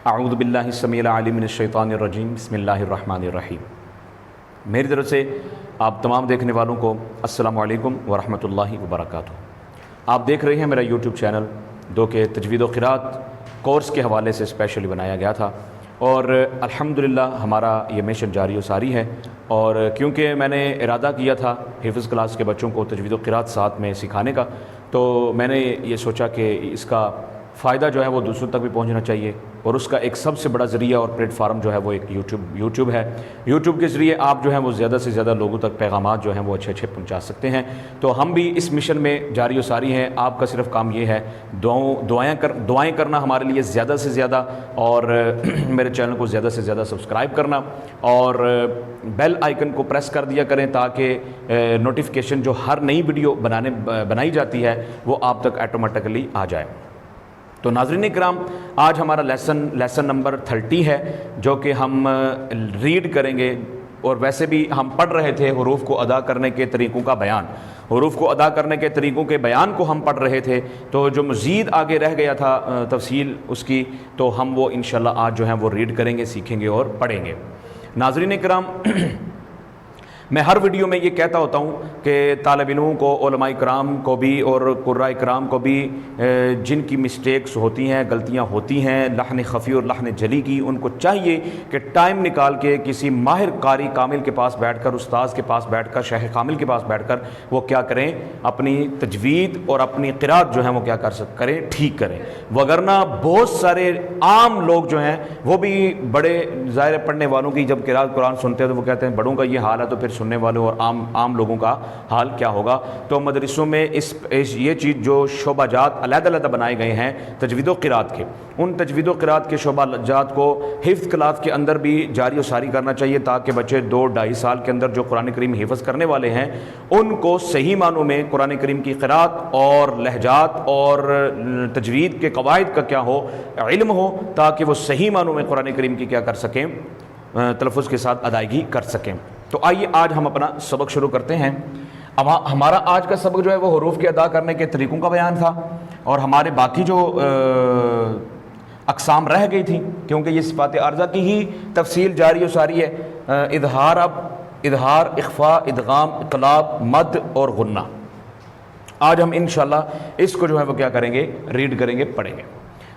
اعوذ باللہ السمیع العلیم من الشیطان الرجیم، بسم اللہ الرحمن الرحیم۔ میری طرف سے آپ تمام دیکھنے والوں کو السلام علیکم ورحمۃ اللہ وبرکاتہ۔ آپ دیکھ رہے ہیں میرا یوٹیوب چینل جو کہ تجوید و قرات کورس کے حوالے سے اسپیشلی بنایا گیا تھا، اور الحمدللہ ہمارا یہ مشن جاری و ساری ہے۔ اور کیونکہ میں نے ارادہ کیا تھا حفظ کلاس کے بچوں کو تجوید و قرات ساتھ میں سکھانے کا، تو میں نے یہ سوچا کہ اس کا فائدہ جو ہے وہ دوسروں تک بھی پہنچنا چاہیے، اور اس کا ایک سب سے بڑا ذریعہ اور پلیٹ فارم جو ہے وہ ایک یوٹیوب ہے۔ یوٹیوب کے ذریعے آپ جو ہیں وہ زیادہ سے زیادہ لوگوں تک پیغامات جو ہیں وہ اچھے پہنچا سکتے ہیں۔ تو ہم بھی اس مشن میں جاری و ساری ہیں۔ آپ کا صرف کام یہ ہے دعائیں کرنا ہمارے لیے زیادہ سے زیادہ، اور میرے چینل کو زیادہ سے زیادہ سبسکرائب کرنا، اور بیل آئیکن کو پریس کر دیا کریں تاکہ نوٹیفیکیشن جو ہر نئی ویڈیو بنائی جاتی ہے وہ آپ تک آٹومیٹکلی آ جائے۔ تو ناظرین کرام، آج ہمارا لیسن نمبر 30 ہے جو کہ ہم ریڈ کریں گے، اور ویسے بھی ہم پڑھ رہے تھے حروف کو ادا کرنے کے طریقوں کا بیان۔ حروف کو ادا کرنے کے طریقوں کے بیان کو ہم پڑھ رہے تھے، تو جو مزید آگے رہ گیا تھا تفصیل اس کی، تو ہم وہ انشاءاللہ آج جو ہیں وہ ریڈ کریں گے، سیکھیں گے اور پڑھیں گے۔ ناظرین کرام، میں ہر ویڈیو میں یہ کہتا ہوتا ہوں کہ طالب علموں کو، علماء کرام کو بھی اور قراء کرام کو بھی جن کی مسٹیکس ہوتی ہیں، غلطیاں ہوتی ہیں لحن خفی اور لحن جلی کی، ان کو چاہیے کہ ٹائم نکال کے کسی ماہر قاری کامل کے پاس بیٹھ کر، استاذ کے پاس بیٹھ کر، شیخ کامل کے پاس بیٹھ کر وہ کیا کریں، اپنی تجوید اور اپنی قرات جو ہیں وہ کیا کریں، ٹھیک کریں۔ وگرنہ بہت سارے عام لوگ جو ہیں وہ بھی بڑے ظاہر پڑھنے والوں کی جب قرات قرآن سنتے ہیں تو وہ کہتے ہیں بڑوں کا یہ حال ہے تو پھر سننے والوں اور عام لوگوں کا حال کیا ہوگا۔ تو مدرسوں میں یہ چیز جو شعبہ جات علیحدہ علیحدہ بنائے گئے ہیں تجوید و قرات کے، ان تجوید و قرات کے شعبہ جات کو حفظ کلاس کے اندر بھی جاری و ساری کرنا چاہیے، تاکہ بچے 2-2.5 سال کے اندر جو قرآن کریم حفظ کرنے والے ہیں ان کو صحیح معنوں میں قرآن کریم کی قرات اور لہجات اور تجوید کے قواعد کا کیا ہو، علم ہو، تاکہ وہ صحیح معنوں میں قرآن کریم کی کیا کر سکیں، تلفظ کے ساتھ ادائیگی کر سکیں۔ تو آئیے آج ہم اپنا سبق شروع کرتے ہیں۔ اب ہمارا آج کا سبق جو ہے وہ حروف کے ادا کرنے کے طریقوں کا بیان تھا، اور ہمارے باقی جو اقسام رہ گئی تھیں، کیونکہ یہ صفات عارضہ کی ہی تفصیل جاری و ساری ہے۔ اظہار، اخفاء، ادغام، اقلاب، مد اور غنہ۔ آج ہم انشاءاللہ اس کو جو ہے وہ کیا کریں گے، ریڈ کریں گے، پڑھیں گے۔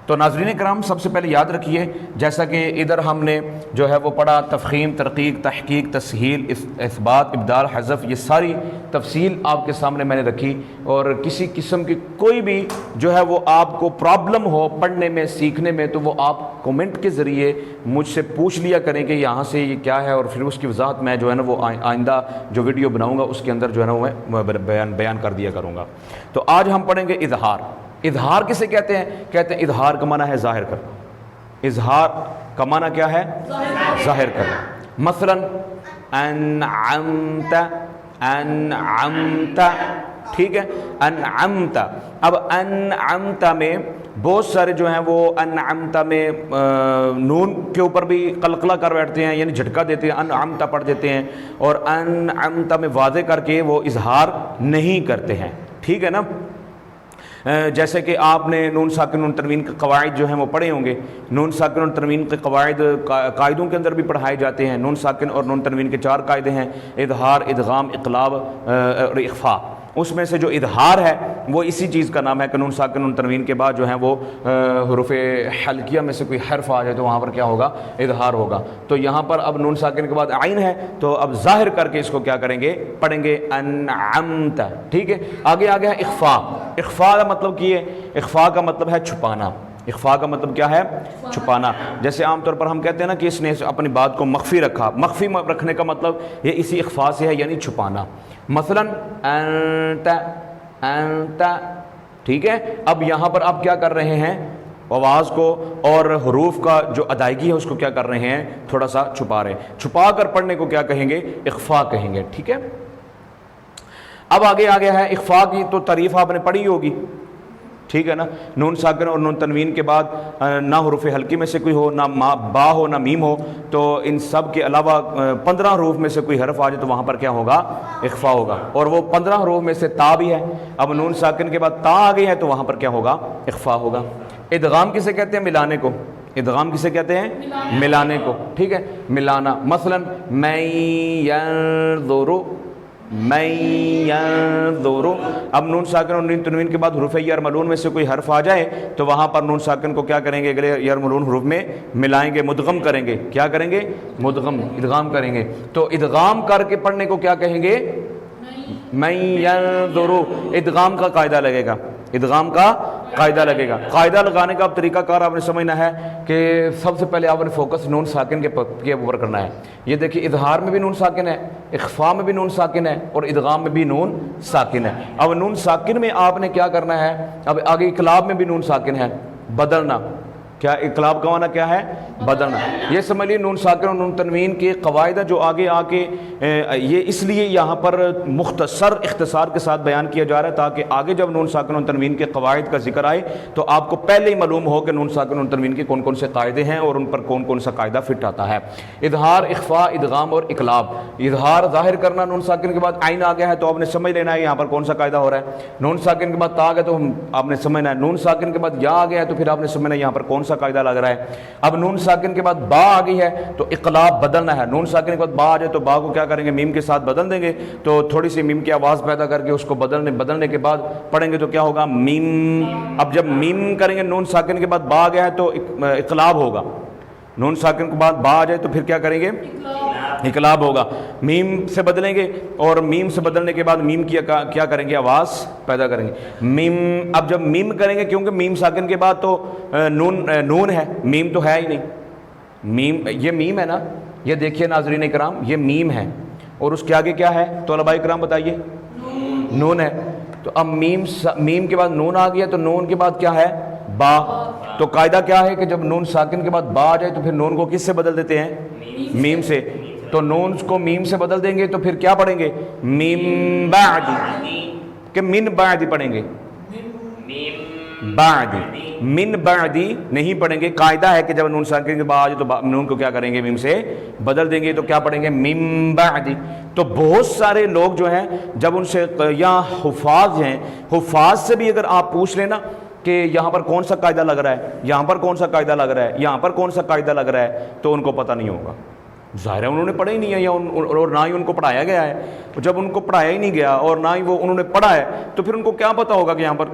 تو ناظرین کرام، سب سے پہلے یاد رکھیے، جیسا کہ ادھر ہم نے جو ہے وہ پڑھا، تفخیم، ترقیق، تحقیق، تسہیل، اثبات، ابدال، حذف، یہ ساری تفصیل آپ کے سامنے میں نے رکھی، اور کسی قسم کی کوئی بھی جو ہے وہ آپ کو پرابلم ہو پڑھنے میں، سیکھنے میں، تو وہ آپ کومنٹ کے ذریعے مجھ سے پوچھ لیا کریں کہ یہاں سے یہ کیا ہے، اور پھر اس کی وضاحت میں جو ہے نا وہ آئندہ جو ویڈیو بناؤں گا اس کے اندر جو ہے نا میں بیان کر دیا کروں گا۔ تو آج ہم پڑھیں گے اظہار۔ اظہار کسے کہتے ہیں؟ کہتے ہیں اظہار کا معنی ہے ظاہر کرنا۔ اظہار کا معنی کیا ہے؟ ظاہر کرنا۔ مثلا انعمت، انعمت، ٹھیک ہے، انعمت۔ اب انعمت میں بہت سارے جو ہیں وہ انعمت میں نون کے اوپر بھی قلقلہ کر بیٹھتے ہیں، یعنی جھٹکا دیتے ہیں، انعمت پڑھ دیتے ہیں، اور انعمت میں واضح کر کے وہ اظہار نہیں کرتے ہیں، ٹھیک ہے نا۔ جیسے کہ آپ نے نون ساکن نون تنوین کے قواعد جو ہیں وہ پڑھے ہوں گے۔ نون ساکن اور تنوین کے قواعد قاعدوں کے اندر بھی پڑھائے جاتے ہیں۔ نون ساکن اور نون تنوین کے 4 قاعدے ہیں: اظہار، ادغام، اقلاب اور اخفاء۔ اس میں سے جو اظہار ہے وہ اسی چیز کا نام ہے کہ نون ساکن نون تنوین کے بعد جو ہیں وہ حروف حلقیہ میں سے کوئی حرف آ جائے تو وہاں پر کیا ہوگا، اظہار ہوگا۔ تو یہاں پر اب نون ساکن کے بعد عین ہے، تو اب ظاہر کر کے اس کو کیا کریں گے، پڑھیں گے، انعمت، ٹھیک ہے۔ آگے ہے اخفاء۔ اخفاء کا مطلب کیا ہے؟ اخفاء کا مطلب ہے چھپانا۔ اخفاء کا مطلب کیا ہے؟ چھپانا۔ جیسے عام طور پر ہم کہتے ہیں نا کہ اس نے اپنی بات کو مخفی رکھا۔ مخفی رکھنے کا مطلب یہ اسی اخفاء سے ہے، یعنی چھپانا۔ مثلا انت، انت، ٹھیک ہے۔ اب یہاں پر آپ کیا کر رہے ہیں، آواز کو اور حروف کا جو ادائیگی ہے اس کو کیا کر رہے ہیں، تھوڑا سا چھپا رہے ہیں۔ چھپا کر پڑھنے کو کیا کہیں گے، اخفاء کہیں گے، ٹھیک ہے۔ اب آگے آ گیا ہے اخفاء کی تو تعریف آپ نے پڑھی ہوگی، ٹھیک ہے نا۔ نون ساکن اور نون تنوین کے بعد نہ حروف حلقی میں سے کوئی ہو، نہ با ہو، نہ میم ہو، تو ان سب کے علاوہ 15 حروف میں سے کوئی حرف آ جائے تو وہاں پر کیا ہوگا، اخفاء ہوگا۔ اور وہ 15 حروف میں سے تا بھی ہے۔ اب نون ساکن کے بعد تا آ گئی ہے تو وہاں پر کیا ہوگا، اخفاء ہوگا۔ ادغام کسے کہتے ہیں؟ ملانے کو۔ ادغام کسے کہتے ہیں؟ ملانے کو، ٹھیک ہے، ملانا. مثلا من ينظر، من ينظر، اب نون ساکن اور نون تنوین کے بعد حروف یرملون میں سے کوئی حرف آ جائے تو وہاں پر نون ساکن کو کیا کریں گے؟ اگلے یرملون حروف میں ملائیں گے، مدغم کریں گے. کیا کریں گے؟ مدغم، ادغام کریں گے. تو ادغام کر کے پڑھنے کو کیا کہیں گے؟ من ينظر. ادغام کا قاعدہ لگے گا، ادغام کا قاعدہ لگے گا. قاعدہ لگانے کا اب طریقہ کار آپ نے سمجھنا ہے کہ سب سے پہلے آپ نے فوکس نون ساکن کے اوپر کرنا ہے. یہ دیکھیے اظہار میں بھی نون ساکن ہے، اخفاء میں بھی نون ساکن ہے، اور ادغام میں بھی نون ساکن ہے. اب نون ساکن میں آپ نے کیا کرنا ہے؟ اب آگے اقلاب میں بھی نون ساکن ہے، بدلنا. کیا اقلاب کا معنی کیا ہے؟ بدلنا. یہ سمجھ لیے نون ساکن اور نون تنوین کے قواعد جو آگے آ کے یہ اس لیے یہاں پر مختصر اختصار کے ساتھ بیان کیا جا رہا ہے تاکہ آگے جب نون ساکن اور تنوین کے قواعد کا ذکر آئے تو آپ کو پہلے ہی معلوم ہو کہ نون ساکن اور تنوین کے کون کون سے قاعدے ہیں اور ان پر کون کون سا قاعدہ فٹ آتا ہے. اظہار، اخفاء، ادغام اور اقلاب. اظہار ظاہر کرنا، نون ساکن کے بعد عین آ گیا ہے تو آپ نے سمجھ لینا ہے یہاں پر کون سا قاعدہ ہو رہا ہے. نون ساکن کے بعد تا آ گیا تو آپ نے سمجھنا ہے. نون ساکن کے بعد یا آ گیا ہے تو پھر آپ نے سمجھنا ہے یہاں پر کون سا قاعدہ لگ رہا ہے. اب نون ساکن کے بعد با آ گئی ہے تو اقلاب بدلنا ہے. نون ساکن کے بعد با آ جائے تو با کو کیا کریں گے؟ میم کے ساتھ بدل دیں گے. تو تھوڑی سی میم کی آواز پیدا کر کے اس کو بدلنے کے بعد پڑھیں گے تو کیا ہوگا؟ میم. اب جب میم کریں گے نون ساکن کے بعد با آ گیا ہے تو اقلاب ہوگا. نون ساکن کے بعد با آ جائے تو پھر کیا کریں گے؟ اقلاب ہوگا. میم سے بدلیں گے اور میم سے بدلنے کے بعد میم کی کیا کریں گے؟ آواز پیدا کریں گے. میم. اب جب میم کریں گے کیونکہ میم ساکن کے بعد تو نون ہے، میم تو ہے ہی نہیں. میم، یہ میم ہے نا، یہ دیکھیے ناظرین اکرام، یہ میم ہے اور اس کے آگے کیا ہے؟ تو طلباء اکرام بتائیے. نون ہے. تو اب میم کے بعد نون آ گیا تو نون کے بعد کیا ہے؟ با. تو قاعدہ کیا ہے کہ جب نون ساکن کے بعد با آ جائے تو پھر نون کو کس سے بدل دیتے ہیں؟ میم سے. تو نون کو میم سے بدل دیں گے تو پھر کیا پڑھیں گے؟ میم بعد، کہ من بعد پڑھیں گے. بعد، من بعدی نہیں پڑھیں گے. قاعدہ ہے کہ جب نون ساکن کے بعد آ جائے تو نون کو کیا کریں گے؟ میم سے بدل دیں گے. تو کیا پڑھیں گے؟ میم بعد. تو بہت سارے لوگ جو ہیں جب ان سے یا حفاظ ہیں، حفاظ سے بھی اگر آپ پوچھ لینا کہ یہاں پر کون سا قاعدہ لگ رہا ہے، یہاں پر کون سا قاعدہ لگ رہا ہے، یہاں پر کون سا قاعدہ لگ رہا ہے، تو ان کو پتہ نہیں ہوگا. ظاہر ہے انہوں نے پڑھا ہی نہیں ہے یا اور نہ ہی ان کو پڑھایا گیا ہے. جب ان کو پڑھایا ہی نہیں گیا اور نہ ہی وہ انہوں نے پڑھا ہے تو پھر ان کو کیا پتہ ہوگا کہ یہاں پر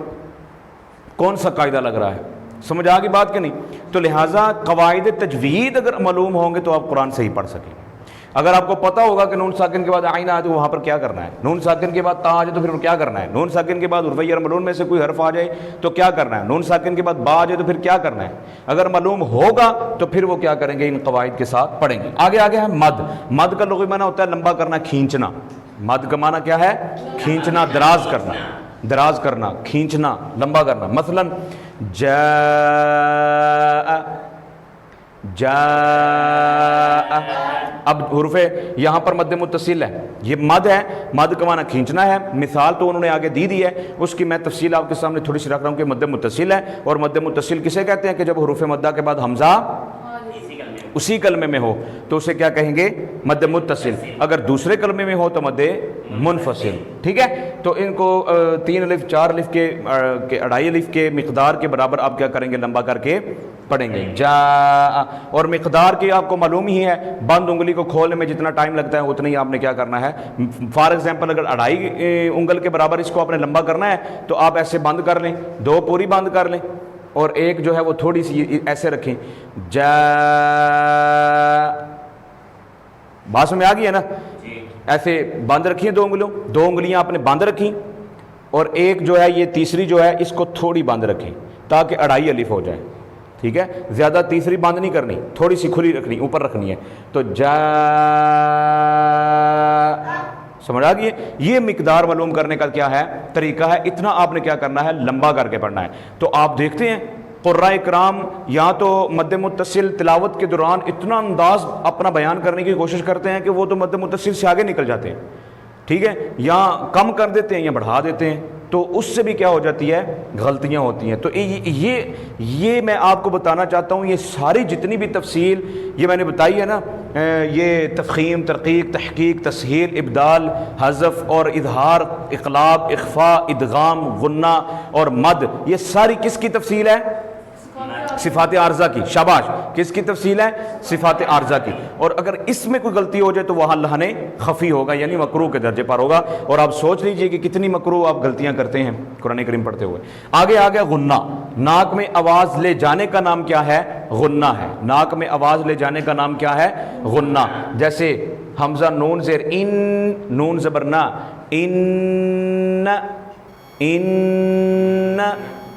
کون سا قاعدہ لگ رہا ہے. سمجھ آ گئی بات کہ نہیں؟ تو لہٰذا قواعد تجوید اگر معلوم ہوں گے تو آپ قرآن صحیح پڑھ سکیں. اگر آپ کو پتہ ہوگا کہ نون ساکن کے بعد عین آ جائے تو وہاں پر کیا کرنا ہے، نون ساکن کے بعد تا آ جائے تو پھر کیا کرنا ہے، نون ساکن کے بعد حروف یرملون میں سے کوئی حرف آ جائے تو کیا کرنا ہے، نون ساکن کے بعد با آ جائے تو پھر کیا کرنا ہے. اگر معلوم ہوگا تو پھر وہ کیا کریں گے؟ ان قواعد کے ساتھ پڑھیں گے. آگے ہے مد. مد کا لغوی معنی ہوتا ہے لمبا کرنا، کھینچنا. مد کا معنی کیا ہے؟ کھینچنا، دراز کرنا. دراز کرنا، کھینچنا، لمبا کرنا. مثلا جاء. اب حروف یہاں پر مد متصل ہے، یہ مد ہے، مد کا معنی کھینچنا ہے. مثال تو انہوں نے آگے دی ہے، اس کی میں تفصیل آپ کے سامنے تھوڑی سی رکھ رہا ہوں کہ مد متصل ہے. اور مد متصل کسے کہتے ہیں؟ کہ جب حروف مدہ کے بعد حمزہ اسی کلمے میں ہو تو اسے کیا کہیں گے؟ مد متصل. اگر دوسرے کلمے میں ہو تو مد منفصل. ٹھیک ہے. تو ان کو 3 الف 4 الف کے 2.5 الف کے مقدار کے برابر آپ کیا کریں گے؟ لمبا کر کے پڑھیں گے. جا. اور مقدار کی آپ کو معلوم ہی ہے، بند انگلی کو کھولنے میں جتنا ٹائم لگتا ہے اتنا ہی آپ نے کیا کرنا ہے. فار ایگزامپل اگر 2.5 انگل کے برابر اس کو آپ نے لمبا کرنا ہے تو آپ ایسے بند کر لیں، 2 پوری بند کر لیں اور ایک جو ہے وہ تھوڑی سی ایسے رکھیں. جا. بات سمجھ آ گئی ہے نا؟ ایسے بند رکھیں 2 انگلیوں، 2 انگلیاں آپ نے بند رکھیں اور ایک جو ہے یہ تیسری جو ہے اس کو تھوڑی بند رکھیں تاکہ 2.5 الف ہو جائے. ٹھیک ہے. زیادہ تیسری بند نہیں کرنی، تھوڑی سی کھلی رکھنی، اوپر رکھنی ہے. تو جا. سمجھ آ گئی ہے؟ یہ مقدار معلوم کرنے کا کیا ہے؟ طریقہ ہے. اتنا آپ نے کیا کرنا ہے؟ لمبا کر کے پڑھنا ہے. تو آپ دیکھتے ہیں قراء کرام یا تو مد متصل تلاوت کے دوران اتنا انداز اپنا بیان کرنے کی کوشش کرتے ہیں کہ وہ تو مد متصل سے آگے نکل جاتے ہیں. ٹھیک ہے. یا کم کر دیتے ہیں یا بڑھا دیتے ہیں تو اس سے بھی کیا ہو جاتی ہے؟ غلطیاں ہوتی ہیں. تو یہ میں آپ کو بتانا چاہتا ہوں، یہ ساری جتنی بھی تفصیل یہ میں نے بتائی ہے نا، یہ تفخیم، ترقیق، تحقیق، تسہیل، ابدال، حذف اور اظہار، اقلاب، اخفاء، ادغام، غنہ اور مد، یہ ساری کس کی تفصیل ہے؟ صفات عارضہ کی، شاباش، کس کی تفصیل ہے؟ صفات عارضہ کی. اور اگر اس میں کوئی غلطی ہو جائے تو وہاں لہن خفی ہوگا، یعنی مکروہ کے درجے پر ہوگا. اور آپ سوچ لیجئے کہ کتنی مکروہ آپ غلطیاں کرتے ہیں قرآن کریم پڑھتے ہوئے. آگے آ گیا غنہ. ناک میں آواز لے جانے کا نام کیا ہے؟ غنہ ہے. ناک میں آواز لے جانے کا نام کیا ہے؟ غنہ. جیسے حمزہ نون زیر ان، نون زبر نا، ان، ان،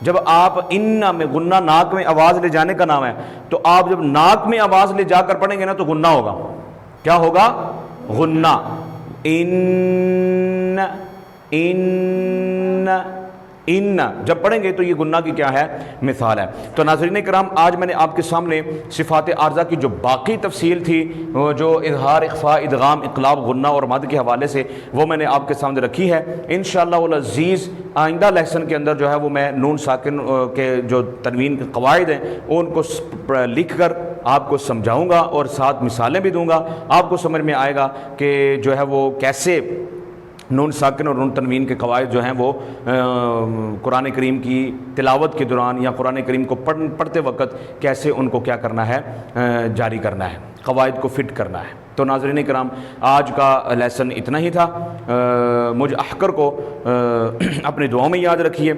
جب آپ ان میں غنہ ناک میں آواز لے جانے کا نام ہے، تو آپ جب ناک میں آواز لے جا کر پڑھیں گے نا تو غنہ ہوگا. کیا ہوگا؟ غنہ. ان، ان، ان جب پڑھیں گے تو یہ غنہ کی کیا ہے؟ مثال ہے. تو ناظرین کرام، آج میں نے آپ کے سامنے صفات عارضہ کی جو باقی تفصیل تھی، جو اظہار، اخفاء، ادغام، اقلاب، غنہ اور مد کے حوالے سے، وہ میں نے آپ کے سامنے رکھی ہے. انشاءاللہ العزیز آئندہ لیسن کے اندر جو ہے وہ میں نون ساکن کے جو تنوین کے قواعد ہیں ان کو لکھ کر آپ کو سمجھاؤں گا اور ساتھ مثالیں بھی دوں گا. آپ کو سمجھ میں آئے گا کہ جو ہے وہ کیسے نون ساکن اور نون تنوین کے قواعد جو ہیں وہ قرآن کریم کی تلاوت کے دوران یا قرآن کریم کو پڑھتے وقت کیسے ان کو کیا کرنا ہے؟ جاری کرنا ہے، قواعد کو فٹ کرنا ہے. تو ناظرین کرام، آج کا لیسن اتنا ہی تھا. مجھ احقر کو اپنی دعاؤں میں یاد رکھیے،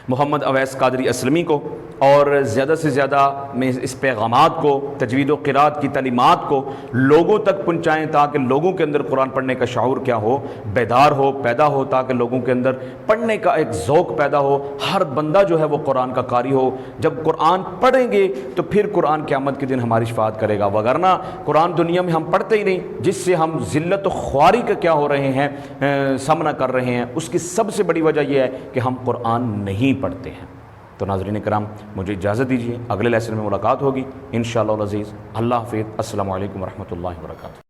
محمد اویس قادری اسلمی کو، اور زیادہ سے زیادہ میں اس پیغامات کو، تجوید و قرات کی تعلیمات کو لوگوں تک پہنچائیں تاکہ لوگوں کے اندر قرآن پڑھنے کا شعور کیا ہو؟ بیدار ہو، پیدا ہو، تاکہ لوگوں کے اندر پڑھنے کا ایک ذوق پیدا ہو. ہر بندہ جو ہے وہ قرآن کا قاری ہو. جب قرآن پڑھیں گے تو پھر قرآن قیامت کے دن ہماری شفاعت کرے گا. وگرنہ قرآن دنیا میں ہم پڑھتے ہی نہیں، جس سے ہم ذلت و خواری کا کیا ہو رہے ہیں؟ سامنا کر رہے ہیں. اس کی سب سے بڑی وجہ یہ ہے کہ ہم قرآن نہیں پڑھتے ہیں. تو ناظرین کرام، مجھے اجازت دیجیے، اگلے لیسن میں ملاقات ہوگی انشاءاللہ العزیز. اللہ حافظ. السلام علیکم ورحمۃ اللہ وبرکاتہ.